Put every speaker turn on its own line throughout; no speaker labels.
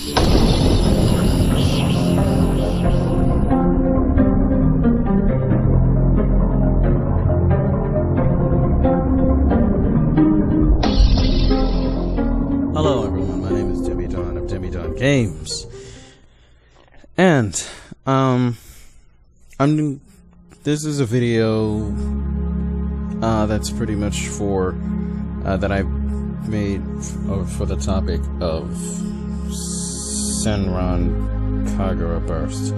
Hello everyone, my name is DemiDon of DemiDon Games, and this is a video that's pretty much for that I made for the topic of Senran Kagura Burst.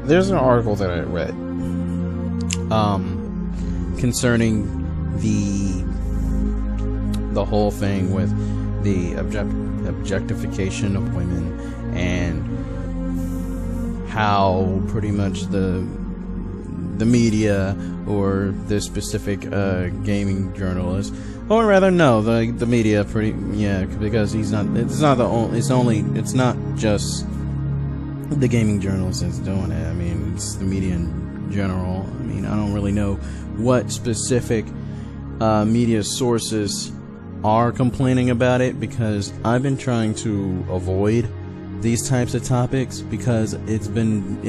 There's an article that I read concerning the whole thing with the objectification of women, and how pretty much the media or this specific gaming journalist, or rather no, the media, because it's not just the gaming journalist that's doing it. I mean, it's the media in general. I mean, I don't really know what specific media sources are complaining about it, because I've been trying to avoid these types of topics, because it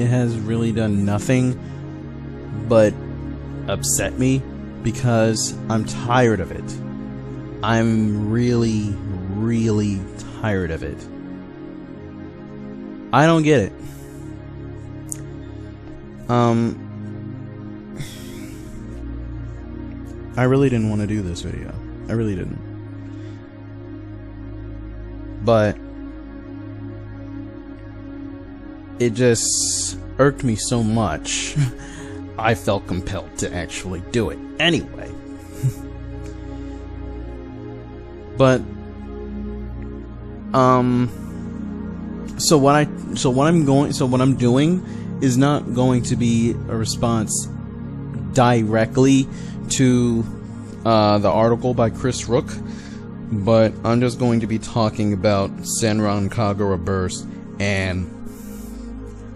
has really done nothing but upset me, because I'm tired of it. I'm really, really tired of it. I don't get it. I really didn't want to do this video. I really didn't. But it just irked me so much, I felt compelled to actually do it anyway. But so what I'm doing is not going to be a response directly to the article by Chris Rooke, but I'm just going to be talking about Senran Kagura Burst and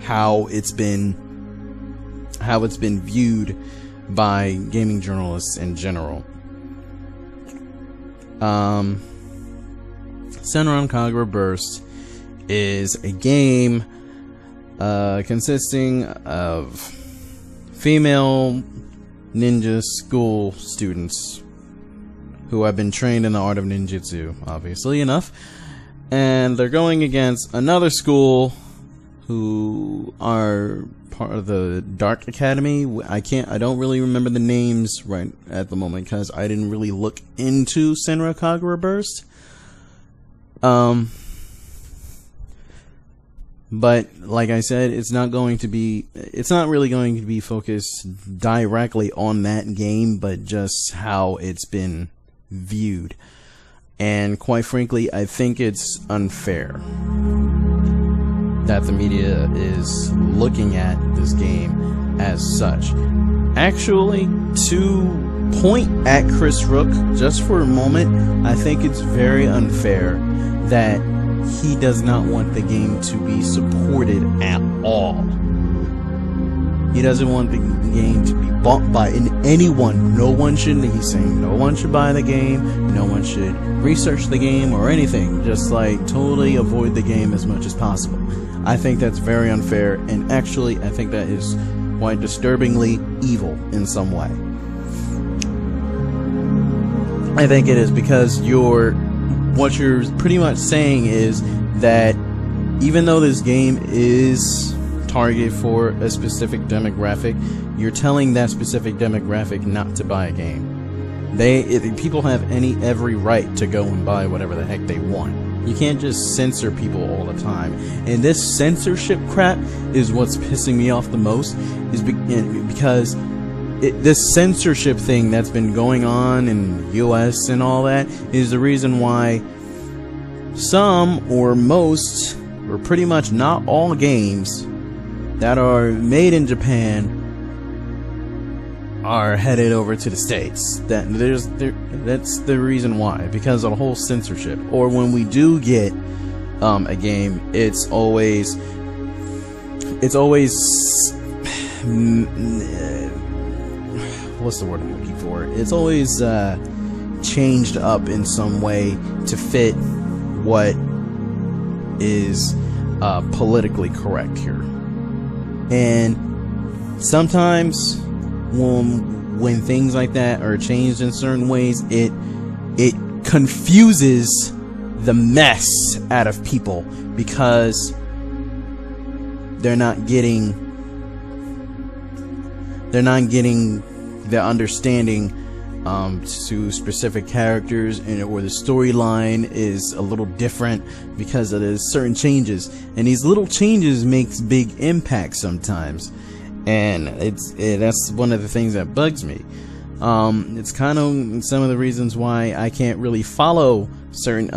how it's been viewed by gaming journalists in general. Senran Kagura Burst is a game consisting of female ninja school students who have been trained in the art of ninjutsu, obviously enough, and they're going against another school who are part of the Dark Academy. I don't really remember the names right at the moment, because I didn't really look into Senran Kagura Burst. But like I said, it's not really going to be focused directly on that game, but just how it's been viewed. And quite frankly, I think it's unfair that the media is looking at this game as such. Actually, to point at Chris Rooke just for a moment, I think it's very unfair that he does not want the game to be supported at all. He doesn't want the game to be bought by anyone. No one should, he's saying no one should buy the game, no one should research the game or anything. Just like totally avoid the game as much as possible. I think that's very unfair, and actually I think that is quite disturbingly evil in some way. I think it is, because what you're pretty much saying is that even though this game is targeted for a specific demographic, you're telling that specific demographic not to buy a game. People have every right to go and buy whatever the heck they want. You can't just censor people all the time. And this censorship crap is what's pissing me off the most, because this censorship thing that's been going on in the US and all that is the reason why some or most, or pretty much not all games that are made in Japan are headed over to the States. That's the reason why, because of the whole censorship. Or when we do get a game, it's always what's the word I'm looking for? It's always changed up in some way to fit what is politically correct here. And sometimes when things like that are changed in certain ways, it confuses the mess out of people, because they're not getting the understanding to specific characters, or the storyline is a little different because of the certain changes, and these little changes makes big impacts sometimes, and that's one of the things that bugs me. It's kind of some of the reasons why I can't really follow certain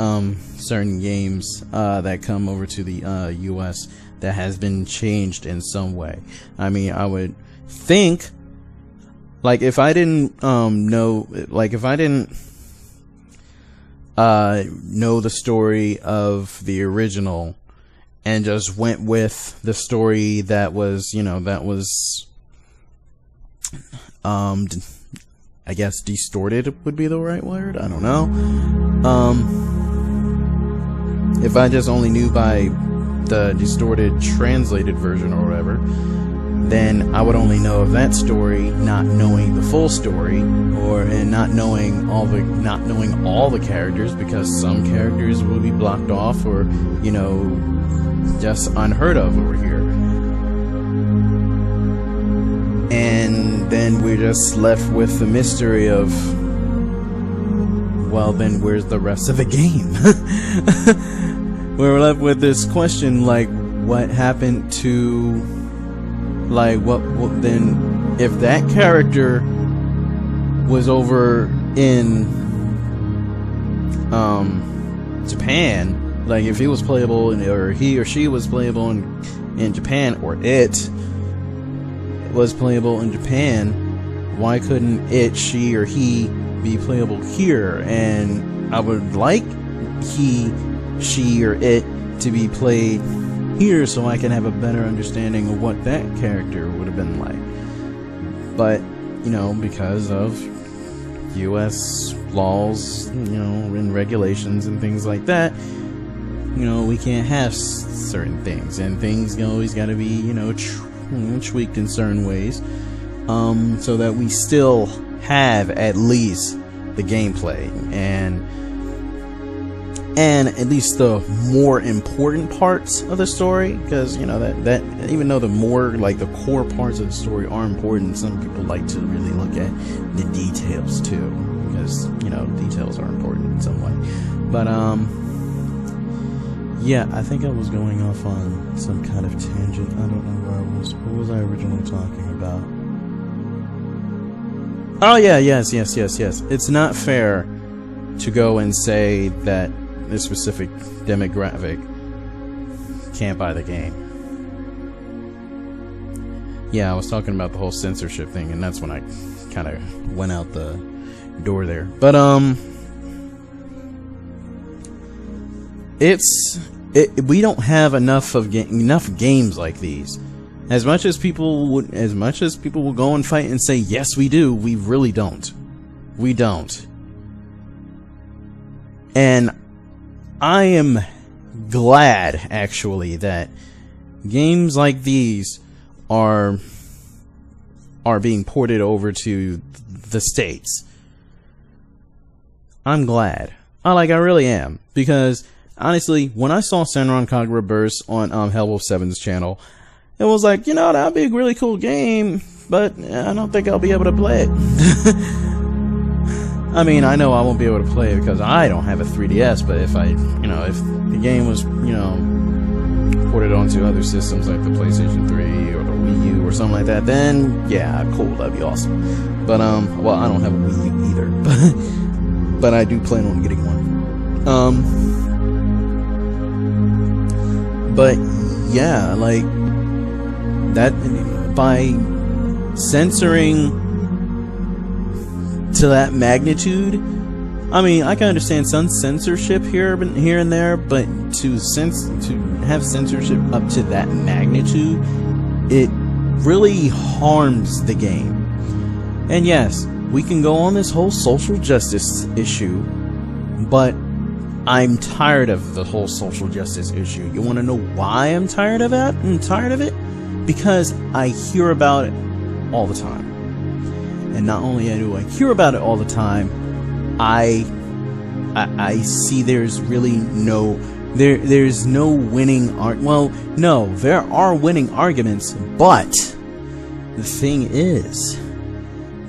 games that come over to the US that has been changed in some way. I mean, I would think, like, if I didn't know the story of the original and just went with the story that was, I guess distorted would be the right word, I don't know. If I just only knew by the distorted translated version or whatever, then I would only know of that story, not knowing the full story, and not knowing all the characters, because some characters will be blocked off, or just unheard of over here. And then we're just left with the mystery of, well, then where's the rest of the game? We're left with this question, like, what happened to, like, what then, if that character was over in Japan, like if he was playable or he or she was playable in Japan, or it was playable in Japan, why couldn't it, she, or he be playable here? And I would like he, she, or it to be played here so I can have a better understanding of what that character would have been like. But, because of US laws, and regulations and things like that, we can't have certain things, and things always got to be, tweaked in certain ways, so that we still have at least the gameplay and at least the more important parts of the story, because that even though the more, like, the core parts of the story are important, some people like to really look at the details too, because details are important in some way. But yeah, I think I was going off on some kind of tangent. I don't know where I was. What was I originally talking about? Oh yeah, yes. It's not fair to go and say that a specific demographic can't buy the game. Yeah, I was talking about the whole censorship thing, and that's when I kind of went out the door there. But we don't have enough games like these. As much as people will go and fight and say yes we do, we really don't. We don't. And I am glad, actually, that games like these are being ported over to the States. I'm glad. I really am, because honestly, when I saw Senran Kagura Burst on Hellwolf 7's channel, it was like, that'd be a really cool game, but I don't think I'll be able to play it. I mean, I know I won't be able to play it because I don't have a 3DS, but if if the game was, ported onto other systems like the PlayStation 3 or the Wii U or something like that, then yeah, cool, that'd be awesome. But well, I don't have a Wii U either, but I do plan on getting one. But yeah, like that, by censoring to that magnitude, I mean, I can understand some censorship here and there, but to have censorship up to that magnitude, it really harms the game. And yes, we can go on this whole social justice issue, but I'm tired of the whole social justice issue. You want to know why I'm tired of it? I'm tired of it because I hear about it all the time. And not only do I hear about it all the time, I see there's really there's no winning well, no, there are winning arguments, but the thing is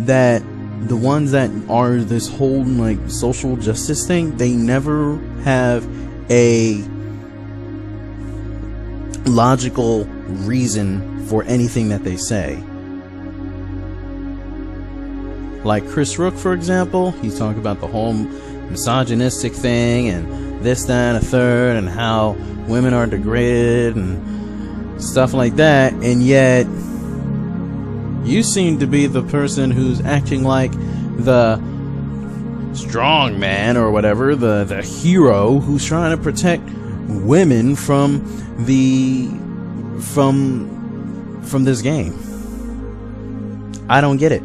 that the ones that are this whole like social justice thing, they never have a logical reason for anything that they say. Like Chris Rooke, for example, he's talking about the whole misogynistic thing and this, that, and a third, and how women are degraded and stuff like that, and yet you seem to be the person who's acting like the strong man or whatever, the hero who's trying to protect women from this game. I don't get it.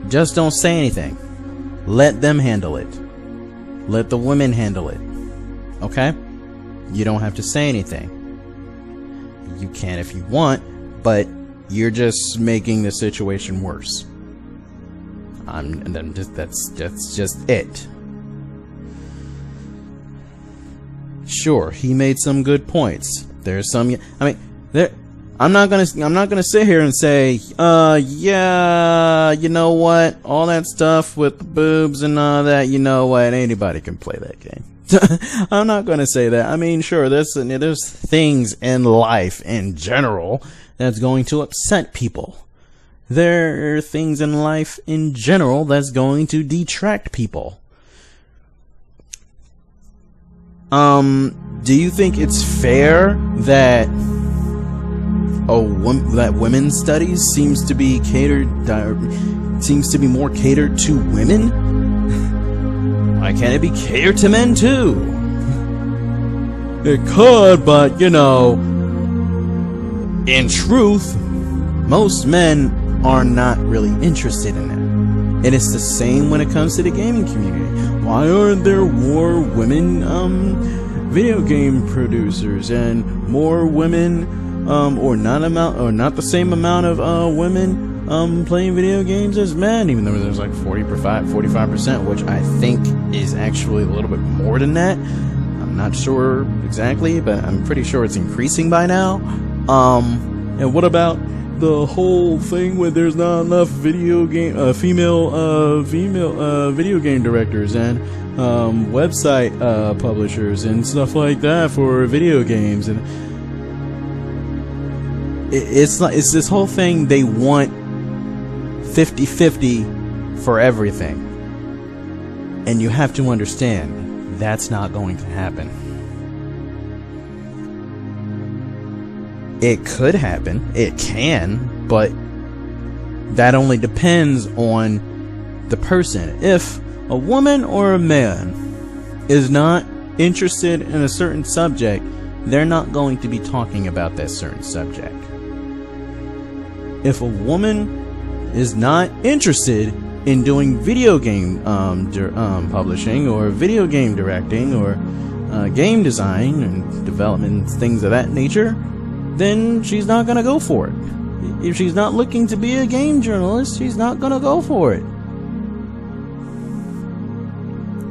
Just don't say anything. Let them handle it. Let the women handle it. Okay? You don't have to say anything. You can if you want, but you're just making the situation worse. That's just it. Sure, he made some good points. There's some, I mean, I'm not gonna sit here and say, yeah, you know what, all that stuff with the boobs and all that, you know what, anybody can play that game. I'm not gonna say that. I mean, sure, there's things in life in general that's going to upset people. There are things in life in general that's going to detract people. Do you think it's fair that women's studies seems to be more catered to women? Why can't it be catered to men too? It could, but you know, in truth, most men are not really interested in that. And it's the same when it comes to the gaming community. Why aren't there more women video game producers and more women or not the same amount of women playing video games as men, even though there's like 45%, which I think is actually a little bit more than that. I'm not sure exactly, but I'm pretty sure it's increasing by now. And what about the whole thing where there's not enough female video game directors and website publishers and stuff like that for video games? And it's this whole thing. They want 50-50 for everything, and you have to understand that's not going to happen. It could happen, it can, but that only depends on the person. If a woman or a man is not interested in a certain subject, they're not going to be talking about that certain subject. If a woman is not interested in doing video game publishing or video game directing or game design and development, things of that nature, then she's not gonna go for it. If she's not looking to be a game journalist, she's not gonna go for it.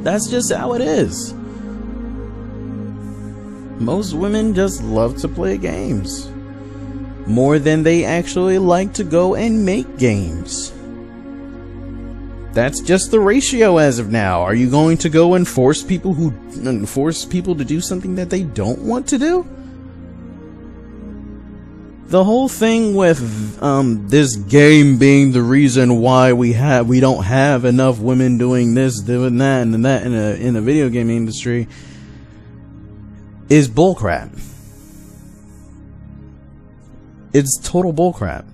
That's just how it is. Most women just love to play games more than they actually like to go and make games. That's just the ratio as of now. Are you going to go and force people to do something that they don't want to do? The whole thing with this game being the reason why we don't have enough women doing this, doing that, and that in the video game industry is bullcrap. It's total bullcrap.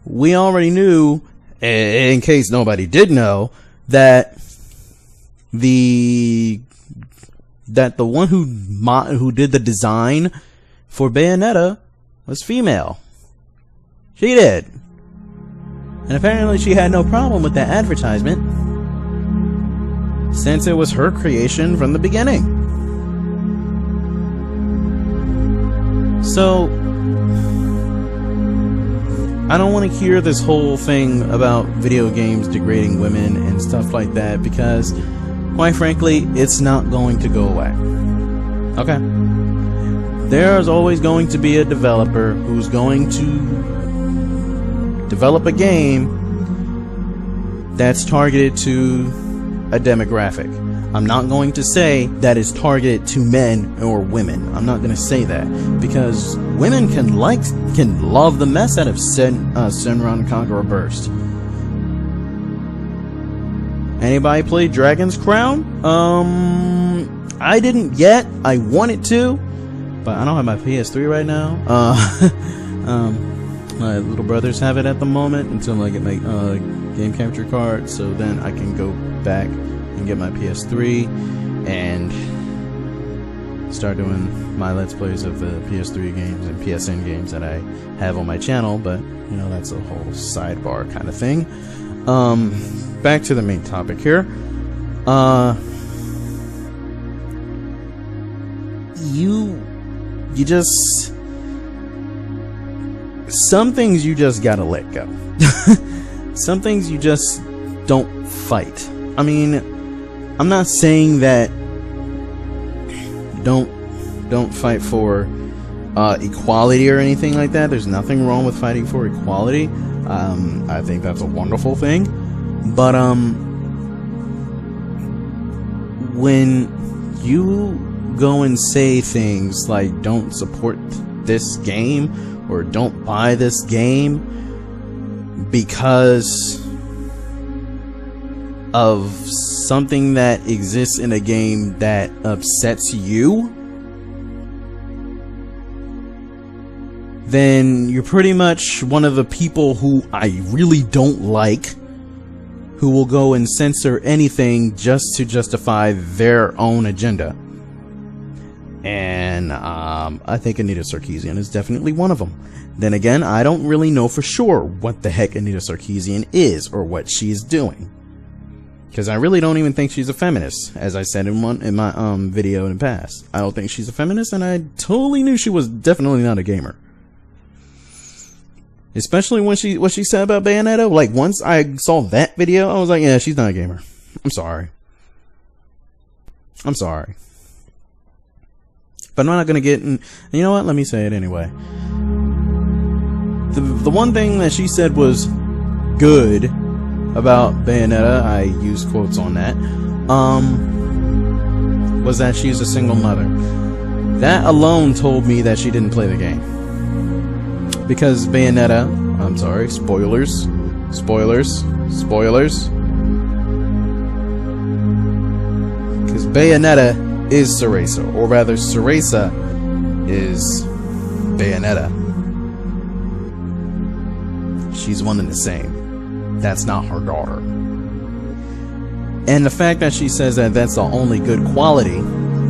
We already knew, in case nobody did know, that the one who did the design for Bayonetta was female. She did. And apparently she had no problem with that advertisement, since it was her creation from the beginning. So, I don't want to hear this whole thing about video games degrading women and stuff like that, because, quite frankly, it's not going to go away. Okay? There's always going to be a developer who's going to develop a game that's targeted to a demographic. I'm not going to say that it's targeted to men or women. I'm not going to say that, because women can love the mess out of Senran Kagura Burst. Anybody play Dragon's Crown? I didn't yet. I wanted to, but I don't have my PS3 right now. My little brothers have it at the moment until I get my game capture card, so then I can go back and get my PS3 and start doing my Let's Plays of the PS3 games and PSN games that I have on my channel. But you know, that's a whole sidebar kind of thing. Back to the main topic here. You just, some things you just gotta let go. Some things you just don't fight. I mean, I'm not saying that don't fight for equality or anything like that. There's nothing wrong with fighting for equality. I think that's a wonderful thing. But when you go and say things like don't support this game or don't buy this game because of something that exists in a game that upsets you, then you're pretty much one of the people who I really don't like, who will go and censor anything just to justify their own agenda. And I think Anita Sarkeesian is definitely one of them. Then again, I don't really know for sure what the heck Anita Sarkeesian is or what she's doing, because I really don't even think she's a feminist, as I said in my video in the past. I don't think she's a feminist, and I totally knew she was definitely not a gamer. Especially when what she said about Bayonetta. Like, once I saw that video, I was like, yeah, she's not a gamer. I'm sorry. I'm sorry. But I'm not gonna get in. You know what? Let me say it anyway. The one thing that she said was good about Bayonetta, I use quotes on that, was that she's a single mother. That alone told me that she didn't play the game. Because Bayonetta, I'm sorry, spoilers. Because Bayonetta is Cereza, or rather Cereza is Bayonetta. She's one and the same. That's not her daughter. And the fact that she says that that's the only good quality,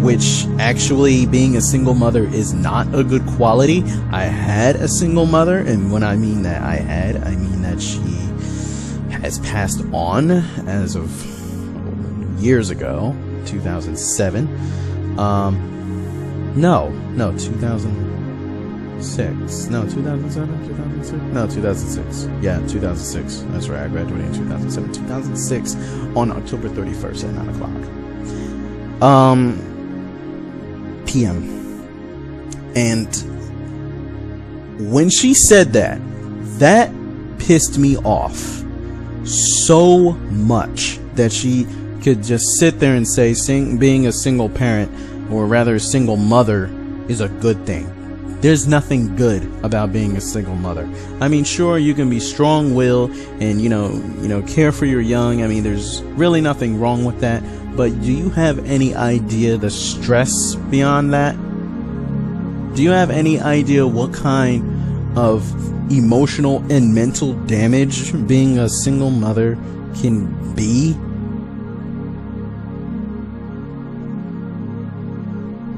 which actually being a single mother is not a good quality. I had a single mother, and when I mean that I mean that she has passed on as of years ago, 2007. 2006. No, 2007? 2006? No, 2006. Yeah, 2006. That's right, I graduated in 2007. 2006 on October 31st at 9 o'clock. PM. And when she said that, that pissed me off so much that she could just sit there and say being a single parent, or rather a single mother, is a good thing. There's nothing good about being a single mother. I mean, sure, you can be strong-willed and you know care for your young. I mean, there's really nothing wrong with that. But do you have any idea the stress beyond that? Do you have any idea what kind of emotional and mental damage being a single mother can be?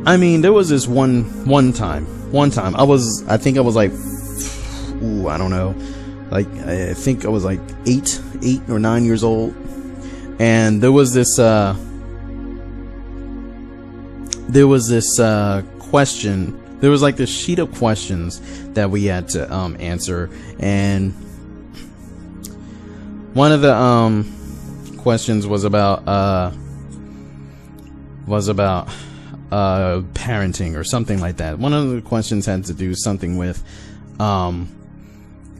I mean, there was this one time one time, I think I was like, ooh, I don't know, like, I think I was like 8 or 9 years old, and there was this question. There was like this sheet of questions that we had to answer, and one of the questions was about parenting or something like that. One of the questions had to do something with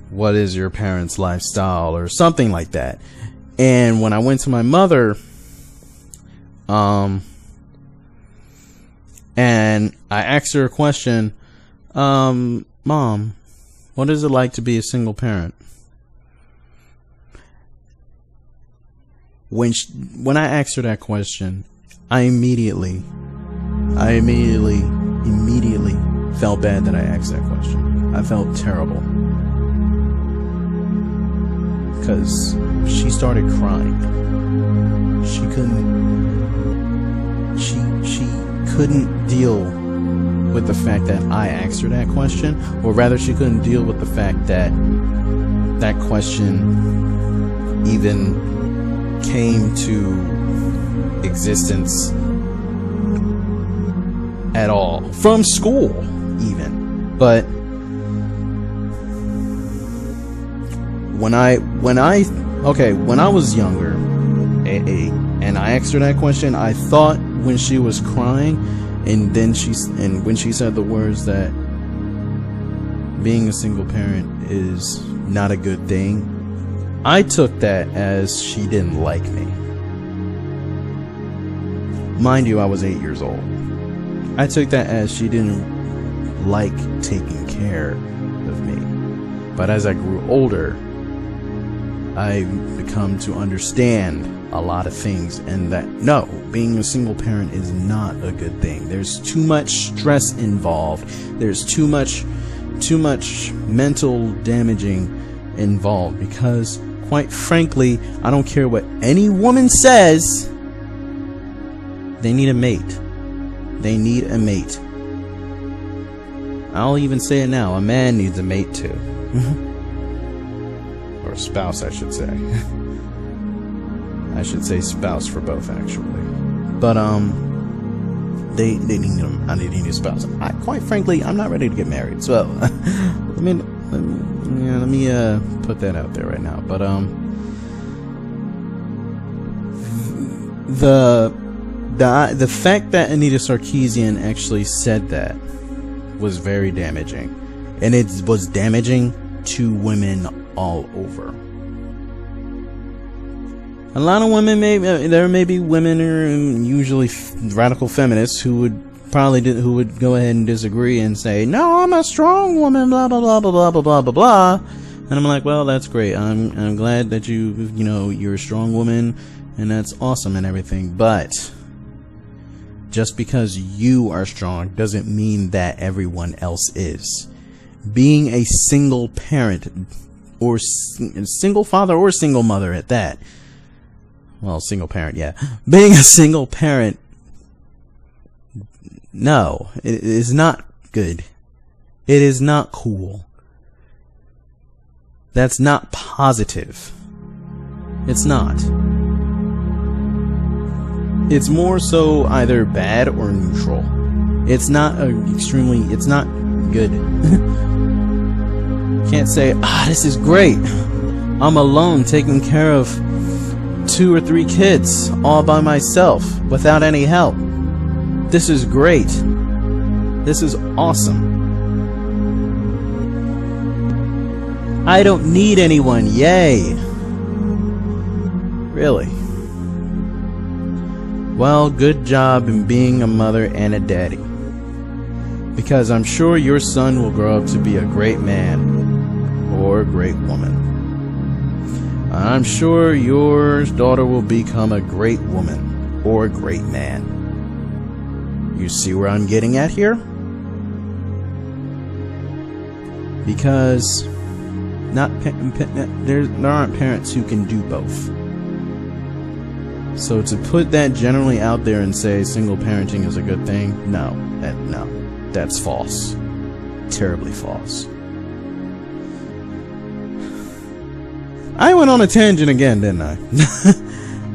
what is your parents' lifestyle or something like that. And when I went to my mother, and I asked her a question, Mom, what is it like to be a single parent? When I asked her that question, I immediately felt bad that I asked that question. I felt terrible. Because she started crying. She couldn't deal with the fact that I asked her that question, or rather she couldn't deal with the fact that that question even came to existence at all, from school even. But when I was younger, and I asked her that question, I thought when she was crying, and when she said the words that being a single parent is not a good thing, I took that as she didn't like me. Mind you, I was 8 years old. I took that as she didn't like taking care of me. But as I grew older, I become to understand a lot of things, and that no, being a single parent is not a good thing. There's too much stress involved. There's too much mental damaging involved, because quite frankly, I don't care what any woman says, they need a mate. They need a mate. I'll even say it now, a man needs a mate too. Or a spouse, I should say. I should say spouse for both, actually. But they need them. I need a spouse. Quite frankly, I'm not ready to get married, so let me put that out there right now. But the fact that Anita Sarkeesian actually said that was very damaging, and it was damaging to women all over. A lot of women, there may be women, or usually radical feminists, who would go ahead and disagree and say, no, I'm a strong woman, blah blah blah blah blah blah blah blah blah. And I'm like, well, that's great. I'm glad that you're a strong woman, and that's awesome and everything. But just because you are strong doesn't mean that everyone else is. Being a single parent, or single father, or single mother at that. Well, single parent, yeah. Being a single parent, no, it is not good. It is not cool. That's not positive. It's not. It's more so either bad or neutral. It's not it's not good. Can't say, this is great. I'm alone taking care of 2 or 3 kids all by myself without any help. This is great. This is awesome. I don't need anyone. Yay. Really. Well, good job in being a mother and a daddy. Because I'm sure your son will grow up to be a great man or a great woman. I'm sure your daughter will become a great woman or a great man. You see where I'm getting at here? Because there aren't parents who can do both. So to put that generally out there and say single parenting is a good thing, no, that's false. terribly false. I went on a tangent again, didn't I?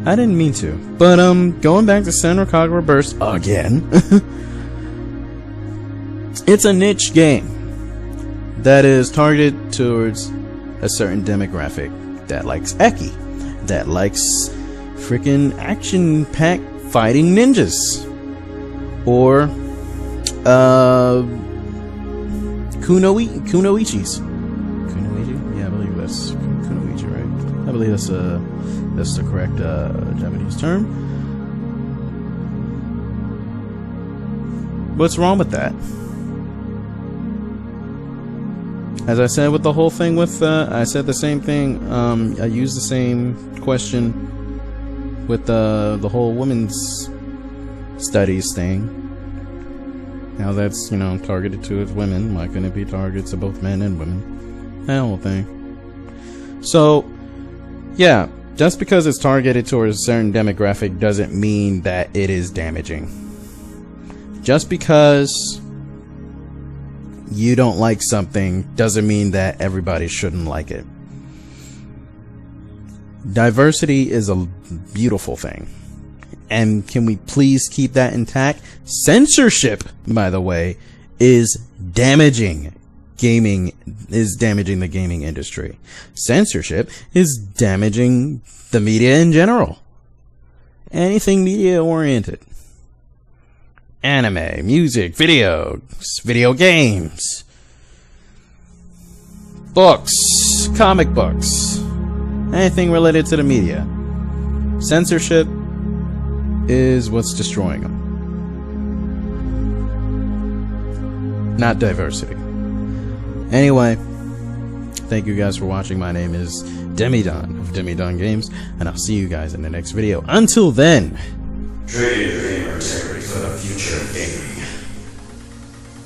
I didn't mean to. But, going back to Senran Kagura Burst again. It's a niche game that is targeted towards a certain demographic that likes Eki, that likes freaking action-packed fighting ninjas, or kunoichis. Kunoichi? Yeah, I believe that's kunoichi, right? I believe that's the correct Japanese term. What's wrong with that? As I said with the whole thing with, I said the same thing, I used the same question with the whole women's studies thing. Now that's, you know, targeted towards women. Why couldn't it be targeted to both men and women? That whole thing. So, yeah, just because it's targeted towards a certain demographic doesn't mean that it is damaging. Just because you don't like something doesn't mean that everybody shouldn't like it. Diversity is a beautiful thing. And can we please keep that intact? Censorship, by the way, is damaging the gaming industry. Censorship is damaging the media in general. Anything media oriented. Anime, music, video games, books, comic books, anything related to the media. Censorship is what's destroying them. Not diversity. Anyway, thank you guys for watching. My name is DemiDon of DemiDon Games, and I'll see you guys in the next video. Until then, trade your gamer integrity for the future of gaming.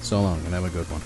So long, and have a good one.